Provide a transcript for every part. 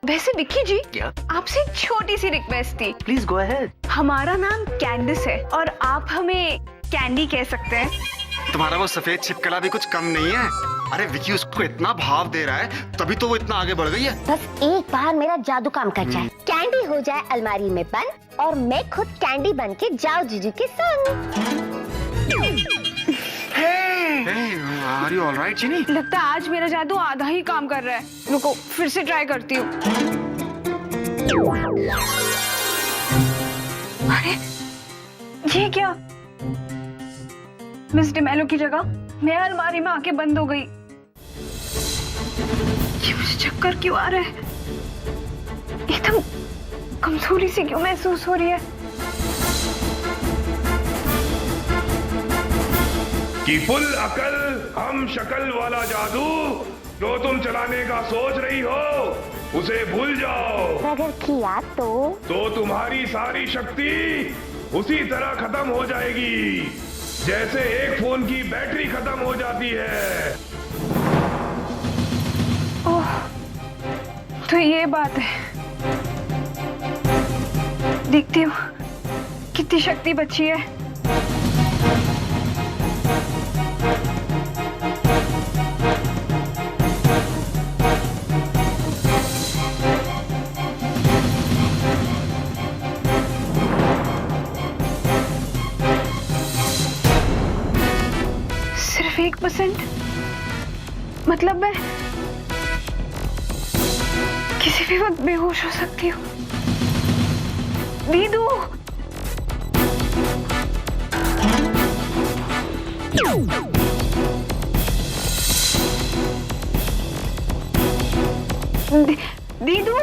वैसे विक्की जी, क्या? आपसे एक छोटी सी रिक्वेस्ट थी। Please go ahead. हमारा नाम कैंडिस है और आप हमें कैंडी कह सकते हैं। तुम्हारा वो सफेद छिपकला भी कुछ कम नहीं है। अरे विकी उसको इतना भाव दे रहा है, तभी तो वो इतना आगे बढ़ गई है। बस एक बार मेरा जादू काम कर जाए, कैंडी हो जाए अलमारी में बंद और मैं खुद कैंडी बन के जाओ जीजू के संग। Are you all right, चिनी? लगता है आज मेरा जादू आधा ही काम कर रहा है। रुको फिर से ट्राई करती हूँ। अरे ये क्या? मिस डिमेलो की जगह मैं अलमारी में आके बंद हो गई। ये मुझे चक्कर क्यों आ रहा है? एकदम कमजोरी सी क्यों महसूस हो रही है? कि फुल अकल हम शक्ल वाला जादू जो तुम चलाने का सोच रही हो उसे भूल जाओ। अगर किया तो तुम्हारी सारी शक्ति उसी तरह खत्म हो जाएगी जैसे एक फोन की बैटरी खत्म हो जाती है। ओह, तो ये बात है। देखती हूँ कितनी शक्ति बची है। सिर्फ 1%, मतलब मैं किसी भी वक्त बेहोश हो सकती हूँ। दीदू, दीदू,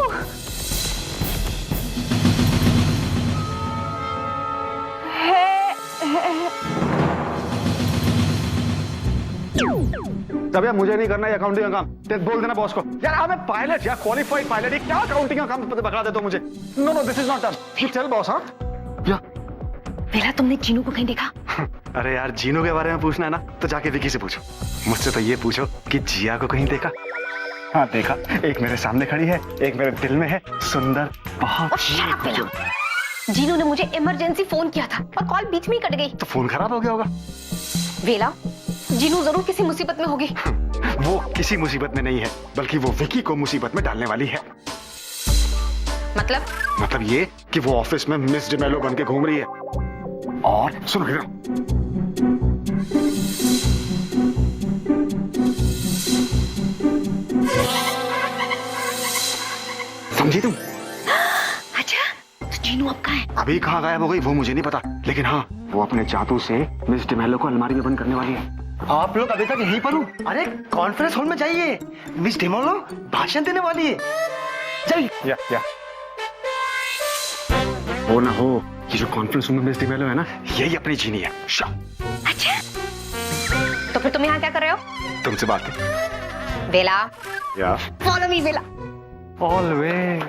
तब यार मुझे नहीं करना है अकाउंटिंग का काम। बोल देना बॉस को यार, हमें पायलट या क्वालिफाइड पायलट, क्या अकाउंटिंग का काम पकड़ा देते हो मुझे। No no this is not done. चल बॉस। हाँ या बेला, तुमने जीनू को कहीं देखा? अरे यार जीनू के बारे में पूछना है ना तो जाके विकी से पूछो। मुझसे तो ये पूछो कि जिया को कहीं देखा? हाँ देखा, एक मेरे सामने खड़ी है, एक मेरे दिल में है, सुंदर बहुत। जीनू ने मुझे इमरजेंसी फोन किया था और कॉल बीच में ही कट गई। तो फोन खराब हो गया होगा। वेला, जीनू जरूर किसी मुसीबत में होगी। वो किसी मुसीबत में नहीं है, बल्कि वो विकी को मुसीबत में डालने वाली है। मतलब ये कि वो ऑफिस में मिस डिमेलो बन के घूम रही है। और सुनो हीरा, समझी तुम? अच्छा, तो जीनू अब कहाँ है? अभी कहाँ गायब हो गई वो मुझे नहीं पता, लेकिन हाँ वो अपने जादू से मिस डिमेलो को अलमारी में बंद करने वाली है। आप लोग अभी तक यहीं पर हो? अरे कॉन्फ्रेंस हॉल में जाइए, मिस डिमेलो भाषण देने वाली है। जाइए। या वो ना हो, ये जो कॉन्फ्रेंस रूम में मिस डिमेलो है ना, यही अपनी जीनी है। अच्छा, तो फिर तुम यहाँ क्या कर रहे हो? तुमसे बात है। वेला, या फॉलो मी वेला। ऑलवेज।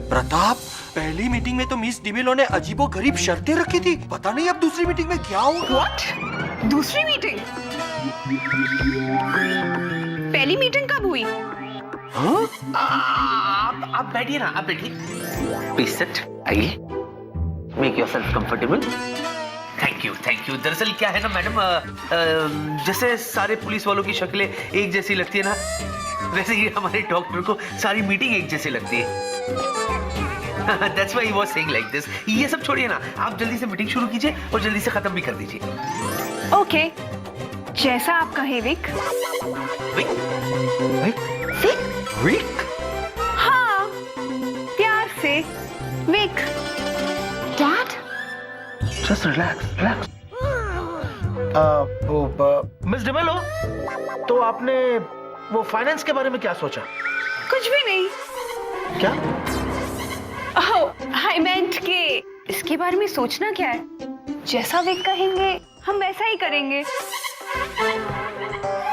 प्रताप, पहली मीटिंग में तो मिस डिमेलो ने अजीबोगरीब शर्तें रखी थी। पता नहीं अब दूसरी मीटिंग में क्या होगा। व्हाट? दूसरी मीटिंग? पहली मीटिंग कब हुई? हाँ? आप बैठिए ना, आप बैठिए। प्लीज सिट, आइए। Make yourself comfortable. Thank you, thank you. दरअसल क्या है ना मैडम, जैसे सारे पुलिस वालों की शक्लें एक जैसी लगती है ना, वैसे ही हमारे डॉक्टर को सारी मीटिंग एक जैसी लगती है। That's why he was saying like this. ये सब छोड़िए ना, आप जल्दी से मीटिंग शुरू कीजिए और जल्दी से खत्म भी कर दीजिए। ओके, जैसा आप कहें विक। विक? विक? विक? हाँ, प्यार से Vic. Dad, Just relax, relax. Miss D'Mello, तो आपने वो फाइनेंस के बारे में क्या सोचा? कुछ भी नहीं। क्या? ओह, आई मेंट कि इसके बारे में सोचना क्या है। जैसा विक कहेंगे हम वैसा ही करेंगे।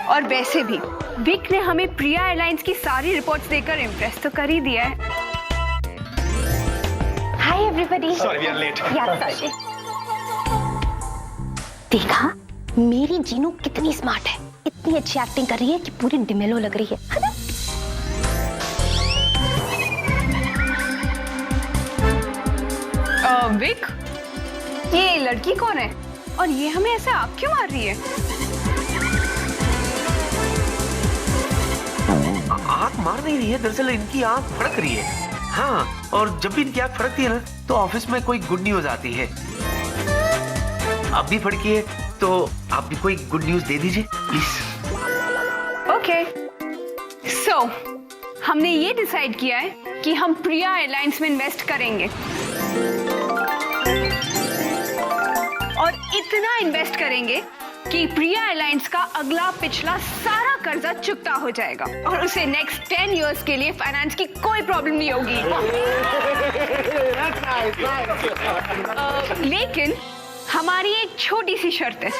और वैसे भी विक ने हमें प्रिया एयरलाइंस की सारी रिपोर्ट्स देकर इम्प्रेस तो कर ही दिया है। Hi everybody. Sorry we are late. Sorry. देखा, मेरी जीनू कितनी स्मार्ट है, इतनी अच्छी एक्टिंग कर रही है कि पूरी डिमेलो लग रही है ना? विक, ये लड़की कौन है और ये हमें ऐसे आग क्यों मार रही है? आँख मार नहीं रही है, दरअसल इनकी आँख फड़क रही है। हाँ, और जब भी इनकी आँख फड़कती है ना तो ऑफिस में कोई गुड न्यूज आती है। आप भी फड़की है तो आप भी कोई गुड न्यूज दे दीजिए प्लीज। ओके, सो हमने ये डिसाइड किया है कि हम प्रिया एयरलाइंस में इन्वेस्ट करेंगे और इतना इन्वेस्ट करेंगे कि प्रिया एयरलाइंस का अगला पिछला सारा कर्जा चुकता हो जाएगा और उसे नेक्स्ट 10 इयर्स के लिए फाइनेंस की कोई प्रॉब्लम नहीं होगी। लेकिन हमारी एक छोटी सी शर्त है।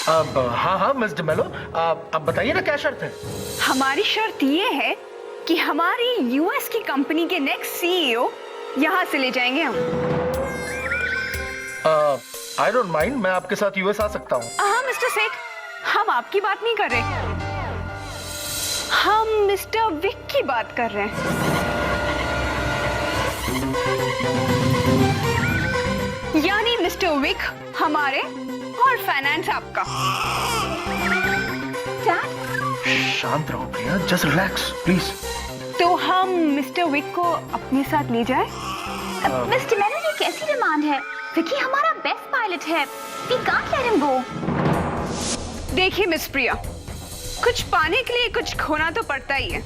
अब हाँ मिस डिमेलो, आप बताइए ना क्या शर्त है? हमारी शर्त ये है कि हमारी यूएस की कंपनी के नेक्स्ट सीईओ यहाँ से ले जाएंगे हम। आई डोंट माइंड, मैं आपके साथ यूएस आ सकता हूँ। हाँ मिस्टर सेठ, हम आपकी बात नहीं कर रहे, हम मिस्टर विक की बात कर रहे हैं। यानी मिस्टर विक हमारे और फाइनेंस आपका। शांत रहो प्रिया, जस्ट रिलैक्स प्लीज। तो हम मिस्टर विक को अपने साथ ले जाए? मिस डिमेलो, ये कैसी डिमांड है? विकी हमारा बेस्ट पायलट है, we can't let him go. देखिए मिस प्रिया, कुछ पाने के लिए कुछ खोना तो पड़ता ही है,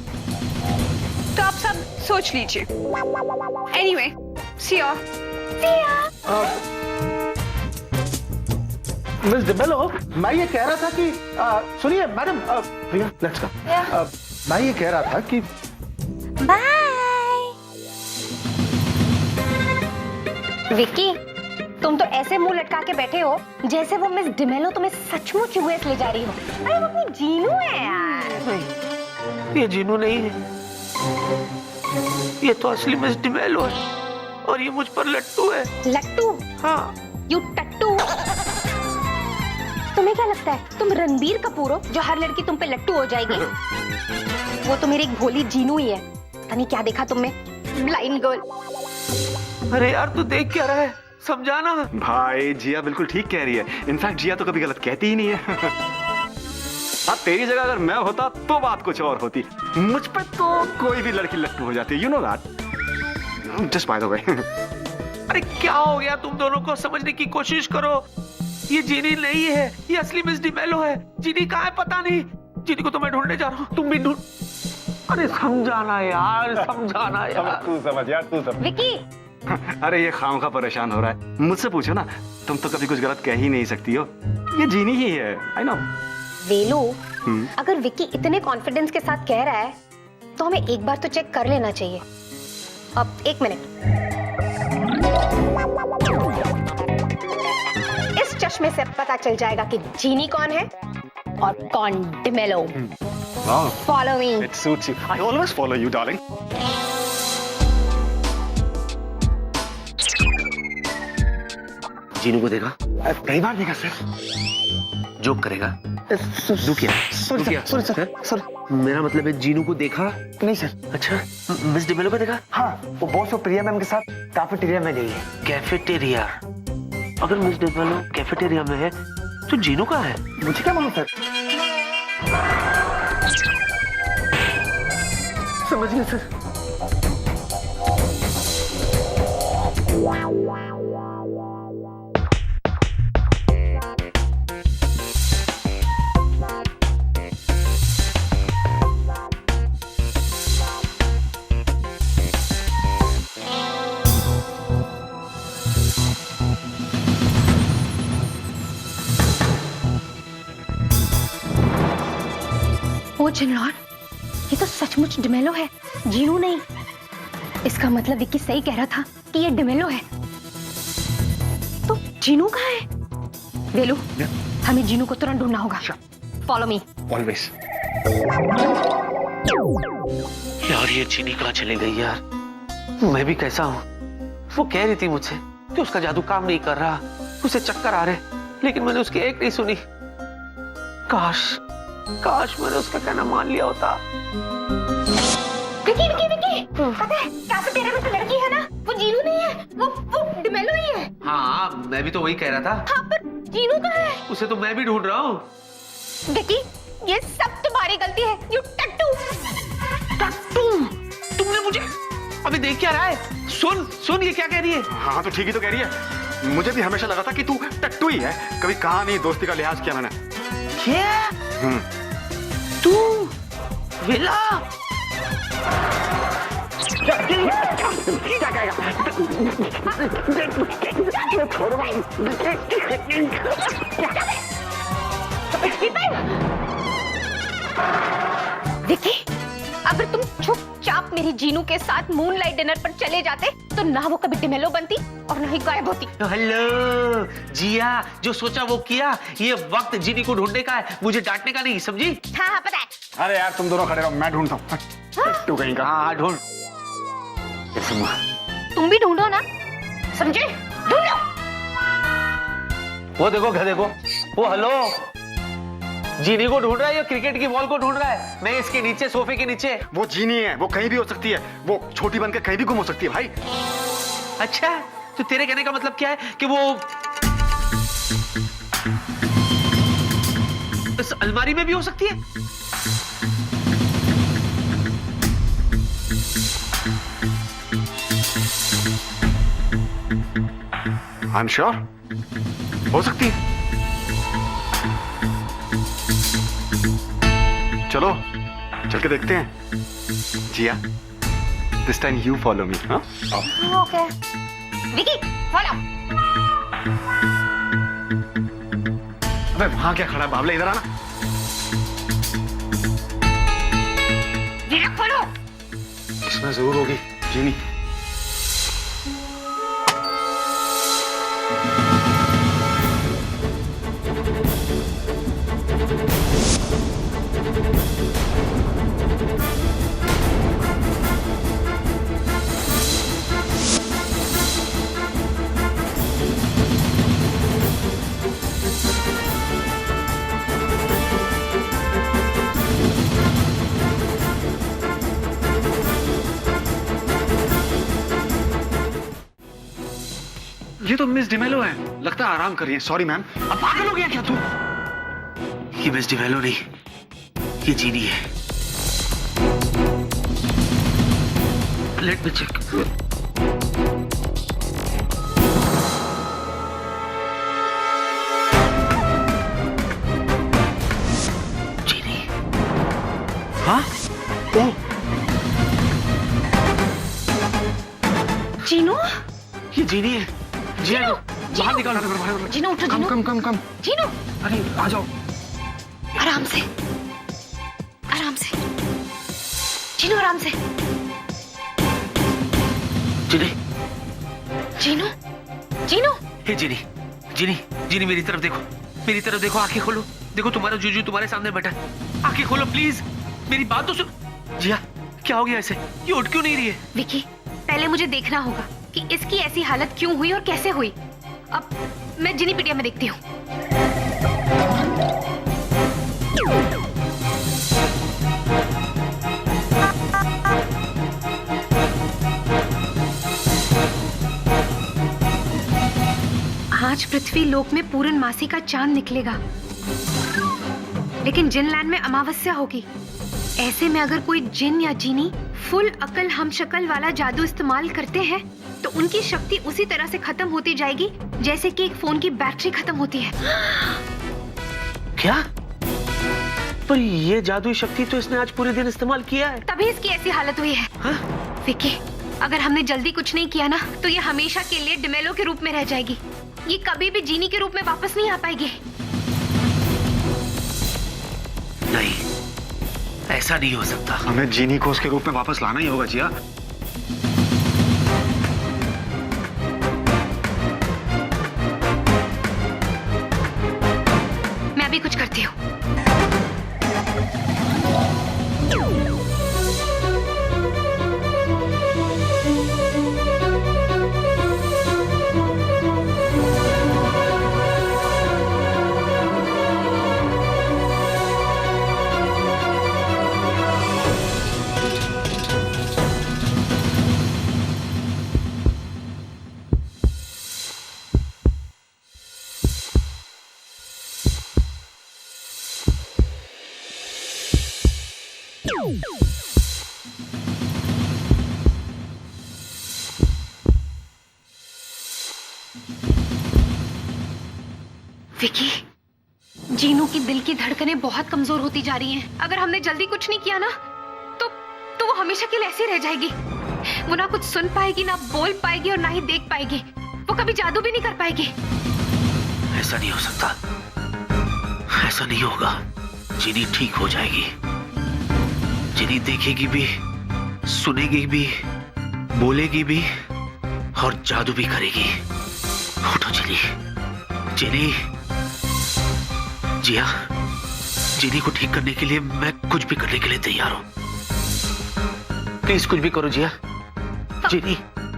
तो आप सब सोच लीजिए। Anyway, see you. Miss D'Mello, मैं ये कह रहा था कि सुनिए मैडम, प्रिया लेट्स गो। मैं ये कह रहा था कि बाय। विकी, तुम तो ऐसे मुंह लटका के बैठे हो जैसे वो मिस डिमेलो तुम्हें सचमुच यूएस ले जा रही हो। अरे वो अपनी जीनू है यार। ये जीनू नहीं है, ये तो असली मिस डिमेलो है और ये मुझ पर लट्टू है। लट्टू? हाँ। यू टट्टू। तुम्हें क्या लगता है तुम रणबीर कपूर हो जो हर लड़की तुम पे लट्टू हो जाएगी? वो तो मेरी एक भोली जीनू ही है। पता नहीं क्या देखा तुमने, ब्लाइंड गर्ल। अरे यार तू देख क्या रहा है, समझाना। भाई जिया बिल्कुल ठीक कह रही है। इनफैक्ट जिया तो कभी गलत कहती ही नहीं है। हाँ, तेरी जगह अगर मैं होता तो बात कुछ और होती। मुझ पे तो कोई भी लड़की लट्टू हो जाती है, you know that. Just by the way. अरे क्या हो गया, तुम दोनों को समझने की कोशिश करो। ये जीनी नहीं है, ये असली मिस डिमेलो है। जीनी कहाँ है पता नहीं, जीनी को तो मैं ढूंढने जा रहा हूँ, तुम भी ढूंढ। अरे समझाना यार, समझाना यार। तू समझ यार, तू समझ। विकी, अरे ये खामखा परेशान हो रहा है। मुझसे पूछो ना, तुम तो कभी कुछ गलत कह ही नहीं सकती हो। ये जीनी ही है, आई नो। वेलू, अगर विकी इतने कॉन्फिडेंस के साथ कह रहा है तो हमें एक बार तो चेक कर लेना चाहिए। अब एक मिनट, इस चश्मे से पता चल जाएगा कि जीनी कौन है और कौन D'Mello. Follow me. It suits you. I always follow you, darling. Jinu को देखा? कई बार देखा सर। जोक करेगा? दू क्या? सॉरी। मेरा मतलब है जीनू को देखा? नहीं सर। अच्छा, मिस डिमेलो को देखा? हाँ, वो बॉस और प्रिया मैम के साथ कैफेटेरिया में गई है। कैफेटेरिया? अगर मिस डिमेलो कैफेटेरिया में है तो जीनू कहाँ है? मुझे क्या मालूम सर। समझ गया सर। ओ जनरल, ये तो सचमुच डिमेलो है, जीनू नहीं। इसका मतलब विक्की सही कह रहा था कि ये डिमेलो है। तो जीनू कहाँ है? वेलू, हमें जीनू को तुरंत ढूंढना होगा। Follow me. ऑलवेज। यार ये चीनी कहाँ चली गई यार? मैं भी कैसा हूँ? वो कह रही थी मुझसे कि उसका जादू काम नहीं कर रहा, उसे चक्कर आ रहे, लेकिन मैंने उसकी एक नहीं सुनी। काश मैंने उसका कहना मान लिया होता। विकी, पता है कैफेटेरिया में तो लड़की है ना, वो जीनू नहीं है। हाँ मैं भी तो वही कह रहा था। हाँ पर जीनू कहाँ है? उसे तो मैं भी ढूंढ रहा हूँ। विकी, ये सब तुम्हारी गलती है, यू टट्टू। टट्टू, तुमने मुझे अभी देख क्या रहा है? सुन सुन ये क्या कह रही है? हाँ तो ठीक ही तो कह रही है। मुझे भी हमेशा लगा था कि तू टट्टू ही है, कभी कहा नहीं, दोस्ती का लिहाज किया मैंने। क्या? तू विला? विकी, अगर तुम चुपचाप मेरी जीनू के साथ मूनलाइट डिनर पर चले जाते तो ना वो कभी डिमेलो बनती और ना ही गायब होती। हेलो जिया, जो सोचा वो किया। ये वक्त जीनी को ढूंढने का है, मुझे डांटने का नहीं, समझी? हाँ हाँ पता है। अरे यार तुम दोनों खड़े रहो, मैं ढूंढता हूँ। टट्टू कहीं का। हाँ ढूंढ। तुम भी ढूंढो ना, समझे? ढूंढो। वो देखो, घर देखो, वो हेलो जीनी को ढूंढ रहा है या क्रिकेट की बॉल को ढूंढ रहा है? मैं इसके नीचे, सोफे के नीचे। वो जीनी है, वो कहीं भी हो सकती है, वो छोटी बनकर कहीं भी गुम हो सकती है भाई। अच्छा, तो तेरे कहने का मतलब क्या है कि वो इस अलमारी में भी हो सकती है? आई एम श्योर, हो सकती है। चलो चल के देखते हैं। Jiya, this time you follow me. हाँ ओके विकी, फॉलो। अबे वहां क्या खड़ा है बाबले, इधर आना। Direct follow. इसमें जरूर होगी जीनी। ये तो मिस डिमेलो है, लगता है आराम कर रही है। Sorry ma'am. अब पागल हो गया क्या तू? ये मिस डिवेलो नहीं, ये जीनी है। Let me check. जीनी? हाँ? ओ जीनू, ये जीनी है। जिया बाहर निकाल। जीनू उठो। कम जीनू, कम कम कम। जीनू, अरे आ जाओ। आराम से, आराम से। जीनू आराम से। जीनी, जीनू, जीनू। हे जीनी, जीनी, जीनी मेरी तरफ देखो, मेरी तरफ देखो, आंखें खोलो। देखो तुम्हारा जूजू तुम्हारे सामने बैठा है। आंखें खोलो प्लीज, मेरी बात तो सुन। जिया क्या हो गया ऐसे? ये उठ क्यों नहीं रही है? विकी, पहले मुझे देखना होगा कि इसकी ऐसी हालत क्यों हुई और कैसे हुई। अब मैं जिनीपीडिया में देखती हूँ। आज पृथ्वी लोक में पूर्णमासी का चांद निकलेगा, लेकिन जिनलैंड में अमावस्या होगी। ऐसे में अगर कोई जिन या जीनी फुल अकल हम शक्ल वाला जादू इस्तेमाल करते हैं तो उनकी शक्ति उसी तरह से खत्म होती जाएगी जैसे कि एक फोन की बैटरी खत्म होती है। क्या? पर ये जादुई शक्ति तो इसने आज पूरे दिन इस्तेमाल किया है। तभी इसकी ऐसी हालत हुई है। हाँ? विकी, अगर हमने जल्दी कुछ नहीं किया ना तो ये हमेशा के लिए डिमेलो के रूप में रह जाएगी। ये कभी भी जीनी के रूप में वापस नहीं आ पाएगी। नहीं, ऐसा नहीं हो सकता। हमें जीनी को उसके रूप में वापस लाना ही होगा जिया। मैं भी कुछ करती हूँ। विकी, जीनू की दिल की धड़कनें बहुत कमजोर होती जा रही हैं। अगर हमने जल्दी कुछ नहीं किया ना तो वो हमेशा के लिए ऐसी रह जाएगी। वो ना कुछ सुन पाएगी, ना बोल पाएगी और ना ही देख पाएगी। वो कभी जादू भी नहीं कर पाएगी। ऐसा नहीं हो सकता, ऐसा नहीं होगा। जिनी ठीक हो जाएगी। जिनी देखेगी भी, सुनेगी भी, बोलेगी भी और जादू भी करेगी। उठो जिनी, जिनी। जिया, जिनी को ठीक करने के लिए मैं कुछ भी करने के लिए तैयार हूं। प्लीज कुछ भी करो जिया। जिनी।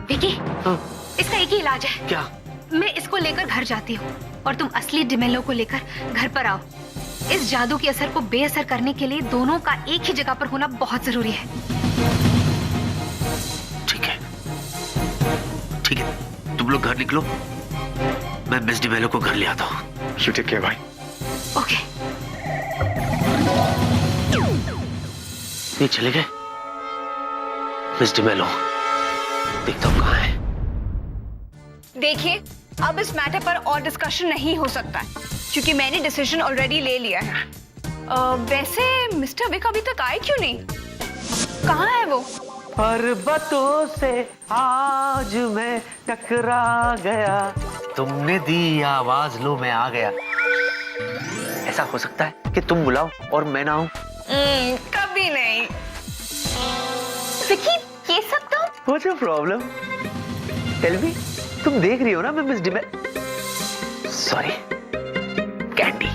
विकी, हाँ? इसका एक ही इलाज है। क्या? मैं इसको लेकर घर जाती हूँ और तुम असली डिमेलो को लेकर घर पर आओ। इस जादू के असर को बेअसर करने के लिए दोनों का एक ही जगह पर होना बहुत जरूरी है। ठीक है, ठीक है, तुम लोग घर निकलो, मैं मिस डिमेलो को घर ले आता हूँ। You take care, भाई। ओके। ये चले गए? मिस डिमेलो, देखता हूँ कहाँ है। देखिए, अब इस मैटर पर और डिस्कशन नहीं हो सकता है क्योंकि मैंने डिसीजन ऑलरेडी ले लिया है। वैसे मिस्टर विक अभी तक आए क्यों नहीं? कहाँ है वो? पर्वतों से आज मैं टकरा गया, तुमने दी आवाज, लो मैं आ गया। ऐसा हो सकता है कि तुम बुलाओ और मैं ना आऊं? कभी नहीं। विकी, ये सब तो What's your problem? Tell me, तुम देख रही हो ना मैं मिस डिमेलो, सॉरी कैंडी,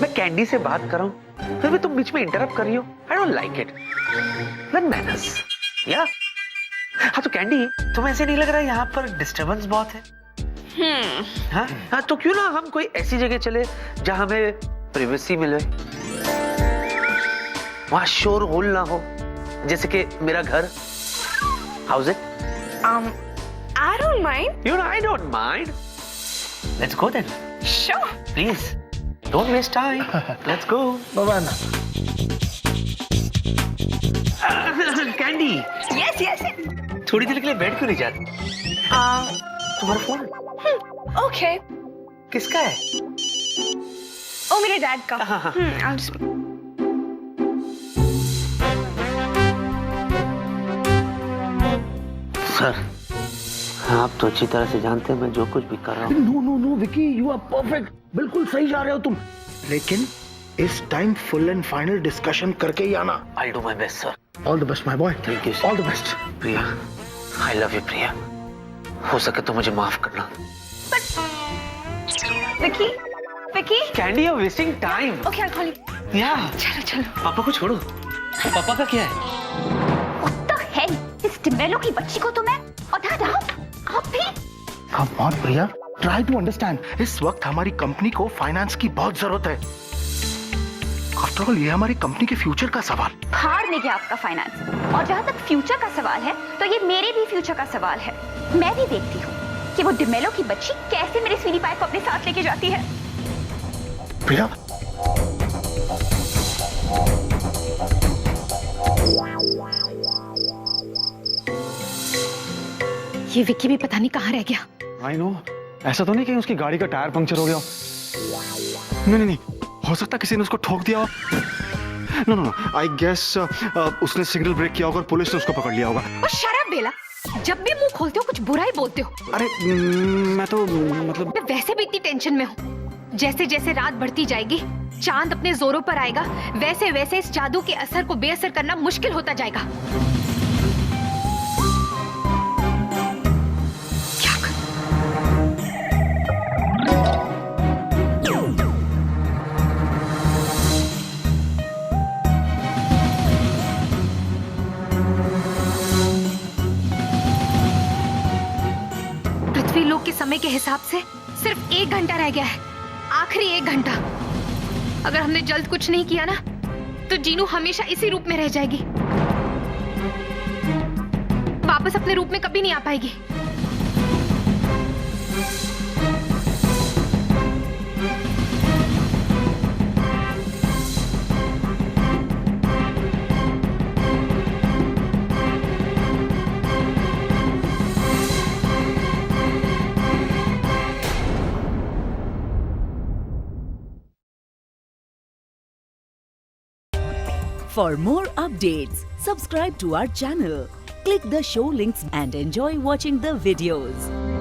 मैं कैंडी से बात कर रहा हूं, फिर भी तुम बीच में इंटरप्ट कर रही हो। I don't like it. Learn manners. या? हाँ तो कैंडी, तुम्हें ऐसे नहीं लग रहा यहाँ पर डिस्टर्बेंस बहुत है? हाँ, तो क्यों ना हम कोई ऐसी जगह चले जहां हमें प्राइवेसी मिले, वहां शोर होल ना हो, जैसे कि मेरा घर। How's it? I don't mind. You know, I don't mind. Let's go then. Sure. Please, don't waste time. Let's go. Bawana, candy, Yes, yes. थोड़ी देर के लिए बैठ क्यों नहीं जाती? तुम्हारा फोन Okay. किसका है? ओ मेरे डैड का। हाँ। I'll just... सर, आप तो अच्छी तरह से जानते हैं मैं जो कुछ भी कर रहा हूँ। No no no Vicky, you are perfect. बिल्कुल सही जा रहे हो तुम, लेकिन इस time full and final discussion करके ही आना। I'll do my best, sir. All the best my boy. Thank you, sir. All the best. Priya, I love you, Priya. हो सके तो मुझे माफ करना। Vicky, Vicky. Candy, you're wasting time. Okay, I'll call you. Yeah. चलो चलो। पापा को छोड़ो। पापा का क्या है? What the hell? इस डिमेलो की बच्ची को तो मैं और दादा, आप भी? Come on Priya, try to understand. इस वक्त हमारी कंपनी को फाइनेंस की बहुत जरूरत है। आफ्टर ऑल ये हमारी कंपनी के फ्यूचर का सवाल। फाड़ लेंगे आपका फाइनेंस। और जहाँ तक फ्यूचर का सवाल है तो ये मेरे भी फ्यूचर का सवाल है। मैं भी देखती हूँ कि वो डिमेलो की बच्ची कैसे मेरे स्वीनी पाई को अपने साथ लेके जाती है। प्रिया, ये विक्की भी पता नहीं कहाँ रह गया। I know. ऐसा तो नहीं कि उसकी गाड़ी का टायर पंक्चर हो गया हो? नहीं नहीं नहीं, हो सकता किसी ने उसको ठोक दिया हो। No no no, I guess उसने सिग्नल ब्रेक किया होगा और पुलिस ने उसको पकड़ लिया होगा। और शराब बेला, जब भी मुंह खोलते हो कुछ बुरा ही बोलते हो। अरे मैं तो मतलब मैं वैसे भी इतनी टेंशन में हूँ। जैसे जैसे रात बढ़ती जाएगी, चांद अपने जोरों पर आएगा, वैसे वैसे इस जादू के असर को बेअसर करना मुश्किल होता जाएगा। क्या पृथ्वी लोक के समय के हिसाब से सिर्फ 1 घंटा रह गया है, आखिरी 1 घंटा। अगर हमने जल्द कुछ नहीं किया ना तो जीनू हमेशा इसी रूप में रह जाएगी, वापस अपने रूप में कभी नहीं आ पाएगी। For more updates, subscribe to our channel, click the show links and enjoy watching the videos.